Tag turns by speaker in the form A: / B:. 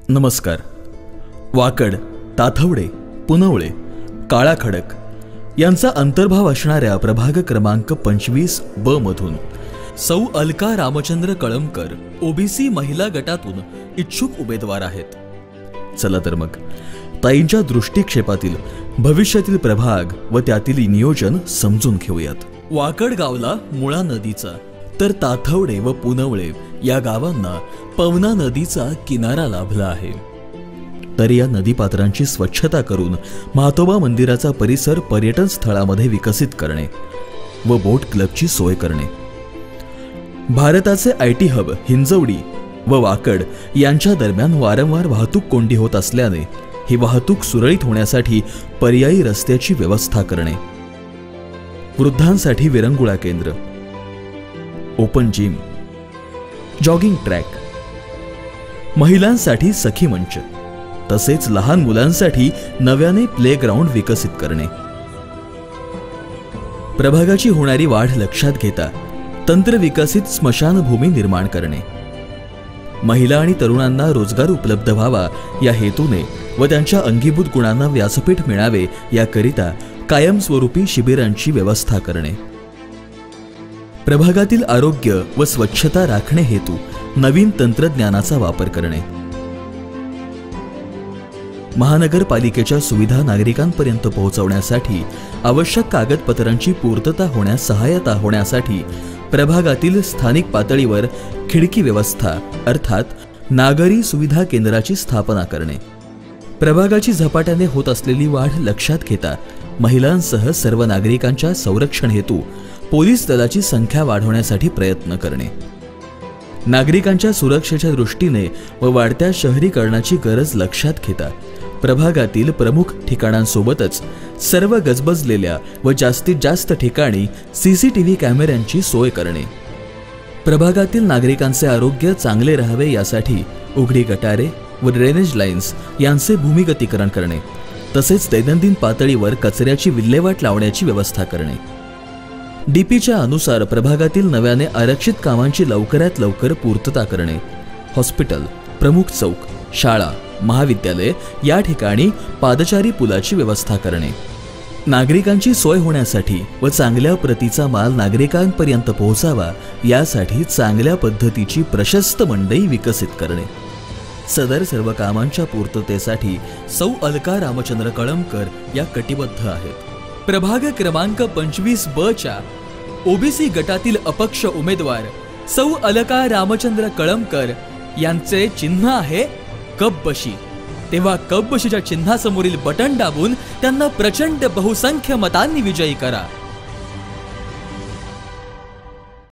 A: नमस्कार. वाकड, ताथवडे, पुनवळे, काळा खडक यांचा अंतर्भाव असणाऱ्या प्रभाग क्रमांक 25B मधून सौ अलका रामचंद्र कळमकर ओबीसी महिला गटातून इच्छुक उमेदवार आहेत. चला तर मग ताईंच्या दृष्टिक्षेपातील भविष्यातील प्रभाग व त्यातील नियोजन समजून घेऊयात. वाकड गावला मुळा नदीचा तर ताथवडे व पुनवळे या गावांना पवना नदीचा किनारा लाभला आहे. तर या नदीपात्रांची स्वच्छता करून म्हातोबा मंदिराचा परिसर पर्यटन स्थळामध्ये विकसित करणे व बोट क्लबची सोय करणे, भारताचे IT हब हिंजवडी व वाकड यांच्या दरम्यान वारंवार वाहतूक कोंडी होत असल्याने ही वाहतूक सुरळीत होण्यासाठी पर्यायी रस्त्याची व्यवस्था करणे, वृद्धांसाठी विरंगुळा केंद्र, ओपन जिम, जॉगिंग ट्रॅक, महिलांसाठी सखी मंच तसेच लहान मुलांसाठी नव्याने प्ले ग्राउंड विकसित करणे, प्रभागाची होणारी वाढ लक्षात घेता तंत्र विकसित स्मशानभूमी निर्माण करणे, महिला आणि तरुणांना रोजगार उपलब्ध व्हावा या हेतूने व त्यांच्या अंगीभूत गुणांना व्यासपीठ मिळावे याकरिता कायमस्वरूपी शिबिरांची व्यवस्था करणे, प्रभागातील आरोग्य व स्वच्छता राखणे हेतू नवीन तंत्रज्ञानाचा वापर करणे, महानगरपालिकेच्या सुविधा नागरिकांपर्यंत पोहोचवण्यासाठी आवश्यक कागदपत्रांची पूर्तता होण्यास सहाय्यता होण्यासाठी प्रभागातील स्थानिक पातळीवर खिडकी व्यवस्था अर्थात नागरी सुविधा केंद्राची स्थापना करणे, प्रभागाची झपाट्याने होत असलेली वाढ लक्षात घेता महिलांसह सर्व नागरिकांच्या संरक्षण हेतू पोलीस दलाची संख्या वाढवण्यासाठी प्रयत्न करणे, नागरिकांच्या सुरक्षेच्या दृष्टीने व वाढत्या शहरीकरणाची गरज लक्षात घेता प्रभागातील प्रमुख ठिकाणांसोबतच सर्व गजबजलेल्या व जास्तीत जास्त ठिकाणी CCTV कॅमेऱ्यांची सोय करणे, प्रभागातील नागरिकांचे आरोग्य चांगले राहावे यासाठी उघडी गटारे व ड्रेनेज लाईन्स यांचे भूमिगतीकरण करणे तसेच दैनंदिन पातळीवर कचऱ्याची विल्हेवाट लावण्याची व्यवस्था करणे, DPच्या अनुसार प्रभागातील नव्याने आरक्षित कामांची लवकरात लवकर पूर्तता करणे, हॉस्पिटल, प्रमुख चौक, शाळा, महाविद्यालय या ठिकाणी पादचारी पुलाची व्यवस्था करणे, नागरिकांची सोय होण्यासाठी व चांगल्या प्रतीचा माल नागरिकांपर्यंत पोहोचावा यासाठी चांगल्या पद्धतीची प्रशस्त मंडई विकसित करणे. सदर सर्व कामांच्या पूर्ततेसाठी सौ अलका रामचंद्र कळमकर या कटिबद्ध आहेत. प्रभाग क्रमांक 25B च्या ओबीसी गटातील अपक्ष उमेदवार सौ अलका रामचंद्र कळमकर यांचे चिन्ह आहे कपबशी. तेव्हा कपबशीच्या चिन्हासमोरील बटन दाबून त्यांना प्रचंड बहुसंख्य मतांनी विजयी करा.